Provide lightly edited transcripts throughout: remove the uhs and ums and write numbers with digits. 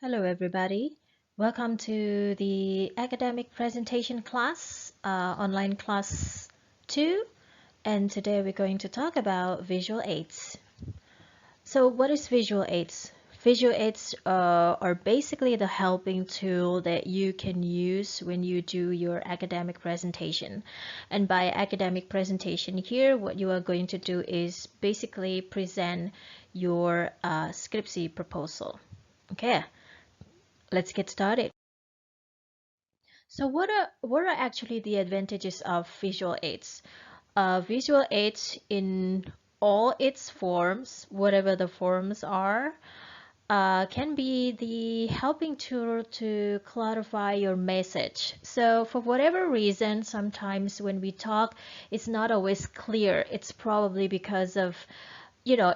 Hello, everybody. Welcome to the academic presentation class, online class 2. And today we're going to talk about visual aids. So what is visual aids? Visual aids are basically the helping tool that you can use when you do your academic presentation. And by academic presentation here, what you are going to do is basically present your scriptsy proposal. Okay, let's get started. So what are actually the advantages of visual aids? Visual aids in all its forms, whatever the forms are, can be the helping tool to clarify your message. So for whatever reason, sometimes when we talk, it's not always clear. It's probably because of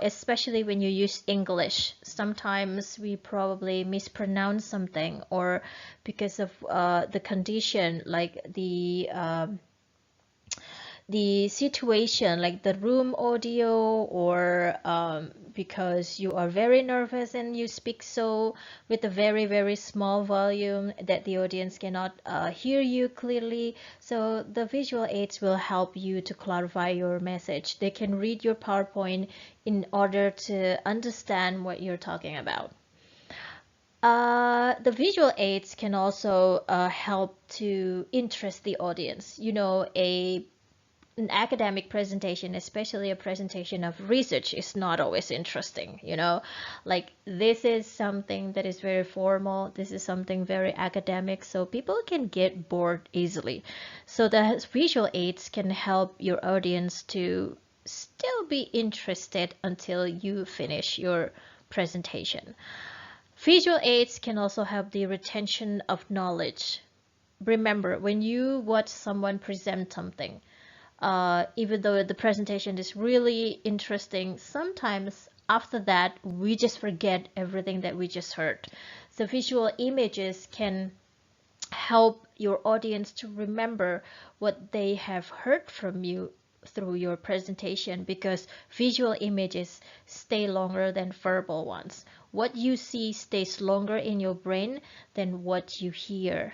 especially when you use English, sometimes we probably mispronounce something, or because of the condition, like the situation, like the room audio, or because you are very nervous and you speak so with a very, very small volume that the audience cannot hear you clearly. So the visual aids will help you to clarify your message. They can read your PowerPoint in order to understand what you're talking about. The visual aids can also help to interest the audience. An academic presentation, especially a presentation of research, is not always interesting. Like this is something that is very formal, this is something very academic, so people can get bored easily. So the visual aids can help your audience to still be interested until you finish your presentation. Visual aids can also help the retention of knowledge. Remember, when you watch someone present something, even though the presentation is really interesting, sometimes after that we just forget everything that we just heard. So visual images can help your audience to remember what they have heard from you through your presentation, because visual images stay longer than verbal ones. What you see stays longer in your brain than what you hear.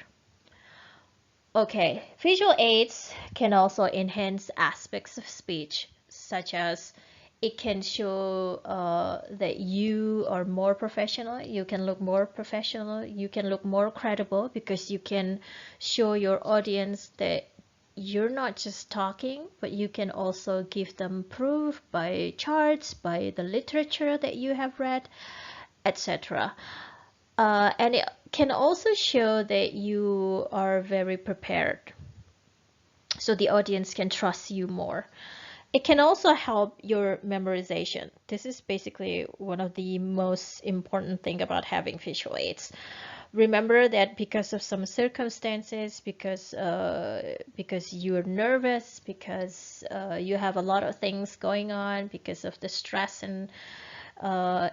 Okay, visual aids can also enhance aspects of speech, such as it can show that you are more professional, you can look more professional, you can look more credible, because you can show your audience that you're not just talking, but you can also give them proof by charts, by the literature that you have read, etc. And it can also show that you are very prepared, so the audience can trust you more. It can also help your memorization. This is basically one of the most important thing about having visual aids. Remember that because of some circumstances, because you're nervous, because you have a lot of things going on, because of the stress and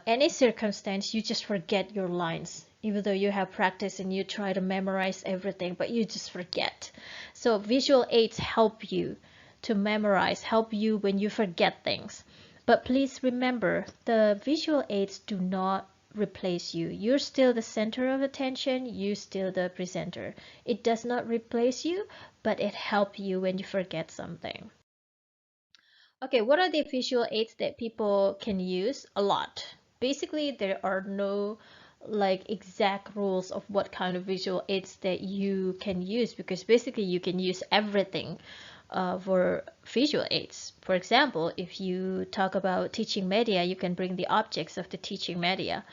any circumstance, you just forget your lines. Even though you have practice and you try to memorize everything, but you just forget. So visual aids help you to memorize, help you when you forget things. But please remember, the visual aids do not replace you. You're still the center of attention, you're still the presenter. It does not replace you, but it helps you when you forget something. Okay, what are the visual aids that people can use? A lot. Basically, there are no like exact rules of what kind of visual aids that you can use, because basically you can use everything for visual aids. For example, if you talk about teaching media, you can bring the objects of the teaching media.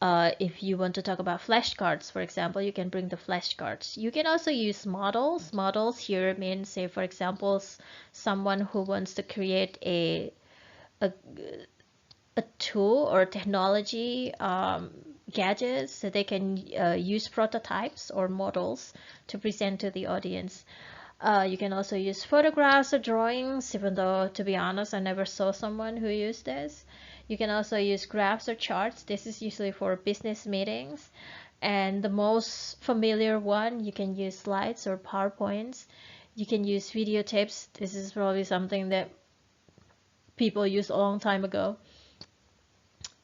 If you want to talk about flashcards, for example, you can bring the flashcards. You can also use models. Models here means, say, for example, someone who wants to create a, a tool or technology gadgets, so they can use prototypes or models to present to the audience. You can also use photographs or drawings, even though, to be honest, I never saw someone who used this. You can also use graphs or charts. This is usually for business meetings. And the most familiar one, you can use slides or PowerPoints. You can use videotapes. This is probably something that people used a long time ago.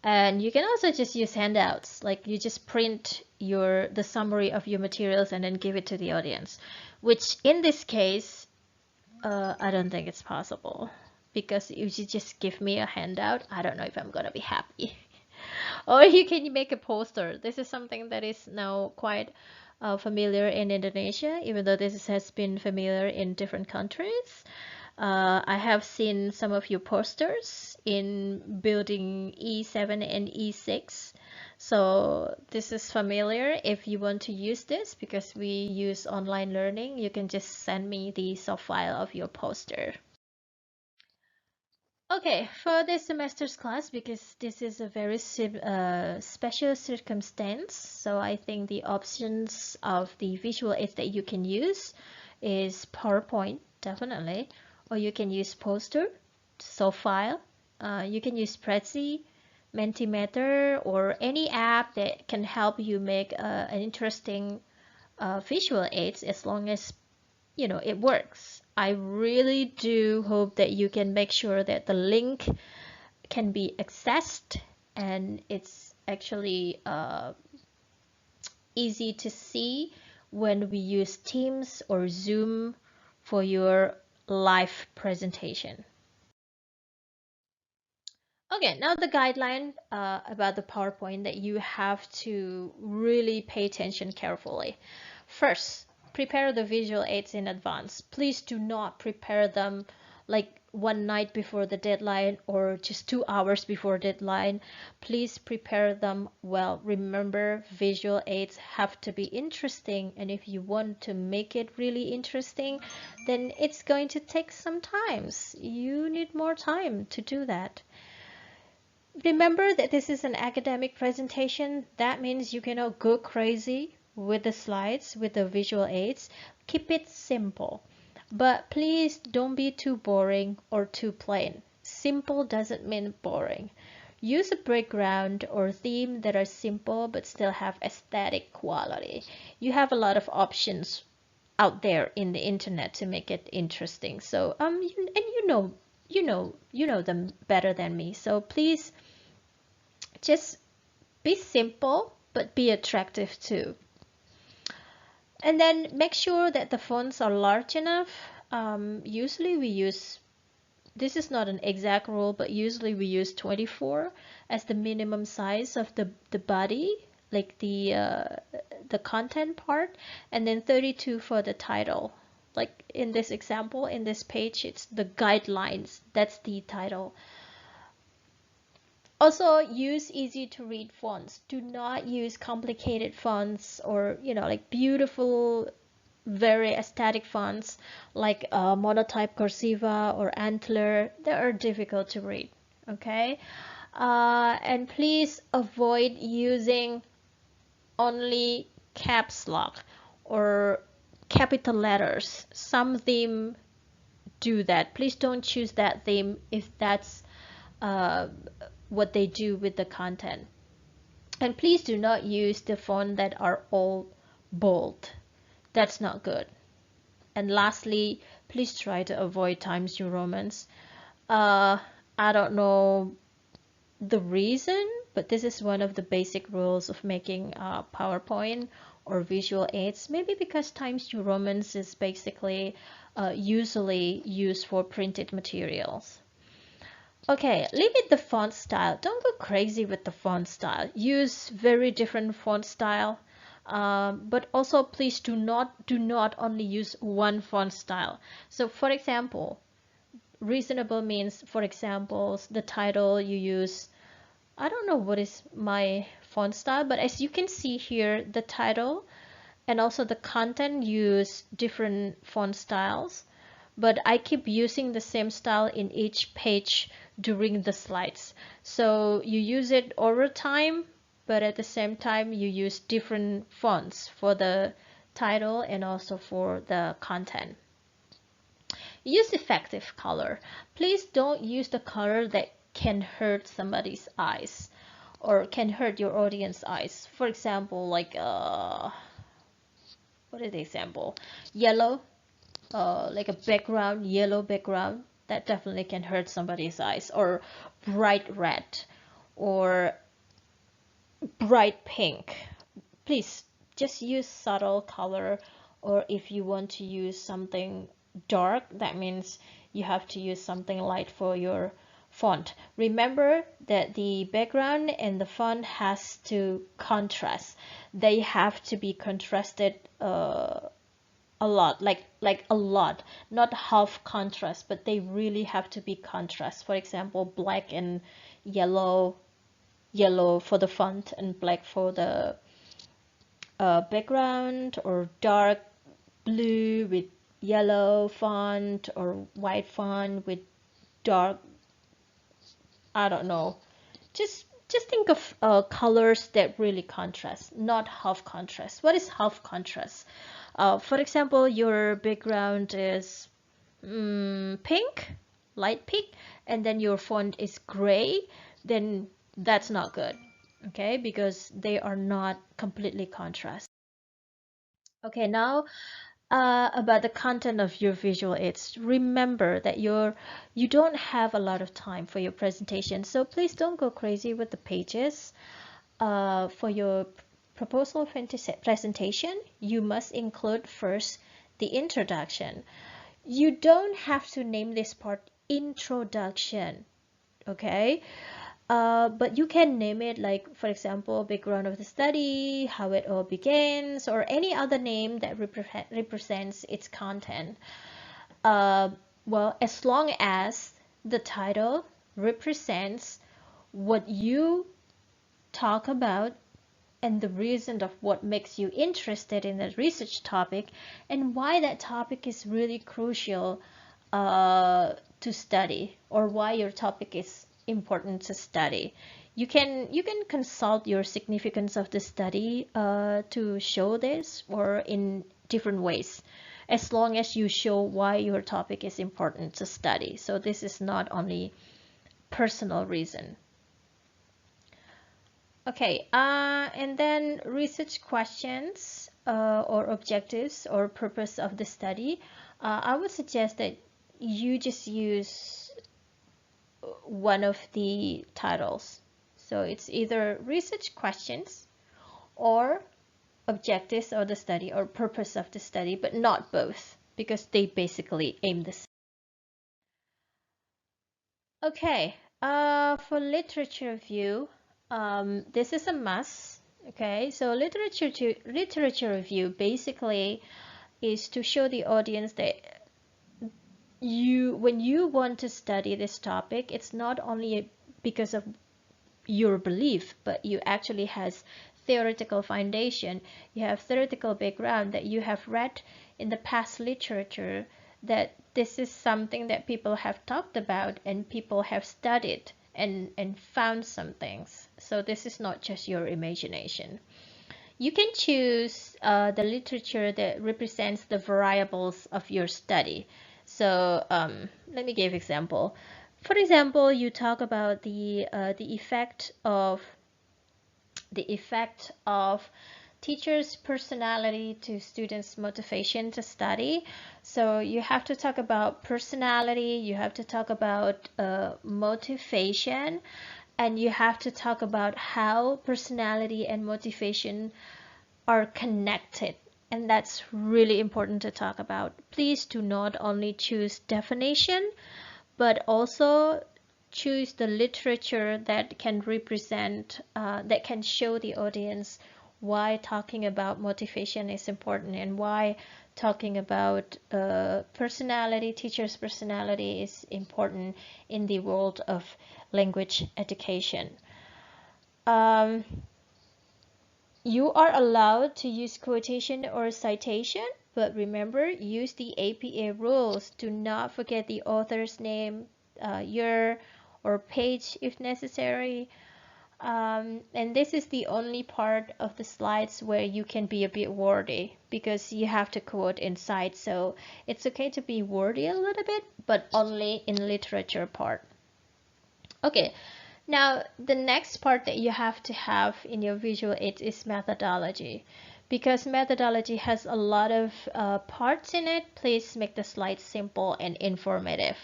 And you can also just use handouts, like you just print the summary of your materials and then give it to the audience, which in this case, I don't think it's possible, because if you just give me a handout, I don't know if I'm gonna be happy. Or you can make a poster. This is something that is now quite familiar in Indonesia, even though this has been familiar in different countries. I have seen some of your posters in building E7 and E6. So this is familiar. If you want to use this, because we use online learning, you can just send me the soft file of your poster. Okay, for this semester's class, because this is a very special circumstance, so I think the options of the visual aids that you can use is PowerPoint, definitely, or you can use poster, soft file, you can use Prezi, Mentimeter, or any app that can help you make an interesting visual aids, as long as it works. I really do hope that you can make sure that the link can be accessed and it's actually easy to see when we use Teams or Zoom for your live presentation. Okay, now the guideline about the PowerPoint that you have to really pay attention carefully. First, prepare the visual aids in advance. Please do not prepare them like one night before the deadline or just 2 hours before deadline. Please prepare them well. Remember, visual aids have to be interesting, and if you want to make it really interesting, then it's going to take some time. You need more time to do that. Remember that this is an academic presentation. That means you cannot go crazy with the slides, with the visual aids. Keep it simple. But please don't be too boring or too plain. Simple doesn't mean boring. Use a background or theme that are simple but still have aesthetic quality. You have a lot of options out there in the internet to make it interesting. So and you know them better than me. So please just be simple but be attractive too. And then make sure that the fonts are large enough. Usually we use, this is not an exact rule, but usually we use 24 as the minimum size of the body, like the content part, and then 32 for the title. Like in this example, in this page, it's the guidelines. That's the title. Also, use easy to read fonts. Do not use complicated fonts or, like beautiful, very aesthetic fonts like Monotype Cursiva or Antler. They are difficult to read, okay? And please avoid using only caps lock or capital letters. Some theme do that. Please don't choose that theme if that's uh, what they do with the content. And please do not use the font that are all bold. That's not good. And lastly, please try to avoid Times New Romans. I don't know the reason, but this is one of the basic rules of making PowerPoint or visual aids. Maybe because Times New Romans is basically usually used for printed materials. Okay, limit the font style. Don't go crazy with the font style. Use very different font style. But also please do not only use one font style. So for example, reasonable means, for example, the title you use, I don't know what is my font style, but as you can see here, the title and also the content use different font styles, but I keep using the same style in each page during the slides. So you use it over time, but at the same time you use different fonts for the title and also for the content. Use effective color. Please don't use the color that can hurt somebody's eyes or can hurt your audience eyes. For example, like what is the example? Yellow, like a background, yellow background, that definitely can hurt somebody's eyes, or bright red, or bright pink. Please just use subtle color, or if you want to use something dark, that means you have to use something light for your font. Remember that the background and the font has to contrast. They have to be contrasted a lot, like a lot, not half contrast, but they really have to be contrast. For example, black and yellow, yellow for the font and black for the background, or dark blue with yellow font, or white font with dark, I don't know. Just think of colors that really contrast, not half contrast. What is half contrast? For example, your background is pink, light pink, and then your font is gray, then that's not good, okay? Because they are not completely contrast. Okay, now about the content of your visual aids. Remember that you don't have a lot of time for your presentation, so please don't go crazy with the pages. For your proposal presentation, you must include first the introduction. You don't have to name this part introduction, okay? But you can name it, like, for example, background of the study, how it all begins, or any other name that represents its content. Uh, well, as long as the title represents what you talk about and the reason of what makes you interested in the research topic, and why that topic is really crucial to study, or why your topic is important to study. You can consult your significance of the study to show this, or in different ways, as long as you show why your topic is important to study. So this is not only personal reason. Okay, and then research questions or objectives or purpose of the study. I would suggest that you just use one of the titles. So it's either research questions or objectives of the study or purpose of the study, but not both, because they basically aim the same. Okay, for literature review, this is a must. Okay, so literature review basically is to show the audience that when you want to study this topic, it's not only because of your belief, but you actually has theoretical foundation. You have theoretical background that you have read in the past literature, that this is something that people have talked about and people have studied and found some things. So this is not just your imagination. You can choose the literature that represents the variables of your study. So let me give example. For example, you talk about the effect of teachers' personality to students' motivation to study. So you have to talk about personality, you have to talk about motivation, and you have to talk about how personality and motivation are connected. And that's really important to talk about. Please do not only choose definition, but also choose the literature that can represent, that can show the audience why talking about motivation is important, and why talking about personality, teacher's personality, is important in the world of language education. You are allowed to use quotation or citation, but remember, use the APA rules. Do not forget the author's name, year, or page if necessary. And this is the only part of the slides where you can be a bit wordy, because you have to quote inside. So it's okay to be wordy a little bit, but only in literature part. Okay. Now, the next part that you have to have in your visual aids is methodology. Because methodology has a lot of parts in it, please make the slides simple and informative.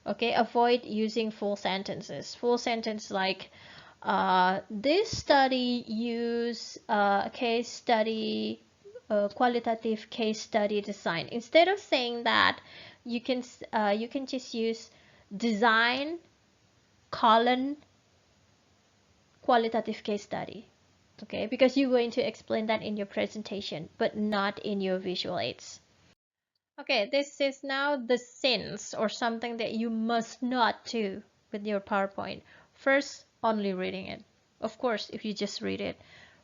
Okay, avoid using full sentences. Full sentence like, This study use case study, qualitative case study design. Instead of saying that, you can just use design colon qualitative case study. Okay, because you're going to explain that in your presentation, but not in your visual aids. Okay, this is now the sins or something that you must not do with your PowerPoint. First, only reading it. Of course, if you just read it.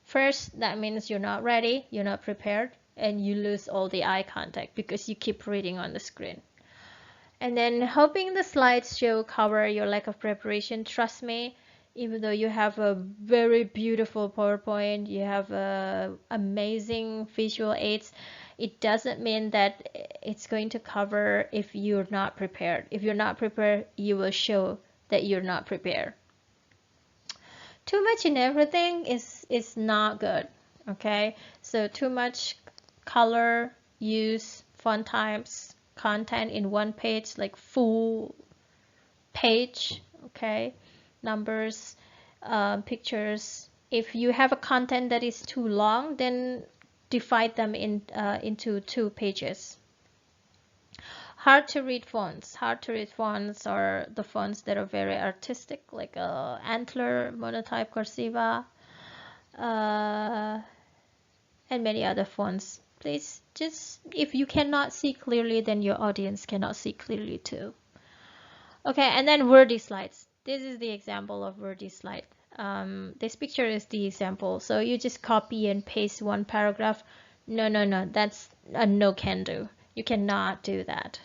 First, that means you're not ready, you're not prepared, and you lose all the eye contact because you keep reading on the screen. And then hoping the slideshow cover your lack of preparation. Trust me, even though you have a very beautiful PowerPoint, you have amazing visual aids, it doesn't mean that it's going to cover if you're not prepared. If you're not prepared, you will show that you're not prepared. Too much in everything is not good. Okay, so too much color, use, font types, content in one page, like full page, okay, numbers, pictures. If you have a content that is too long, then divide them into 2 pages. Hard to read fonts. Hard to read fonts are the fonts that are very artistic, like Antler, Monotype, Cursiva, and many other fonts. Please, just if you cannot see clearly, then your audience cannot see clearly too. Okay, and then wordy slides. This is the example of wordy slide. This picture is the example. So you just copy and paste one paragraph. No, that's a no can do. You cannot do that.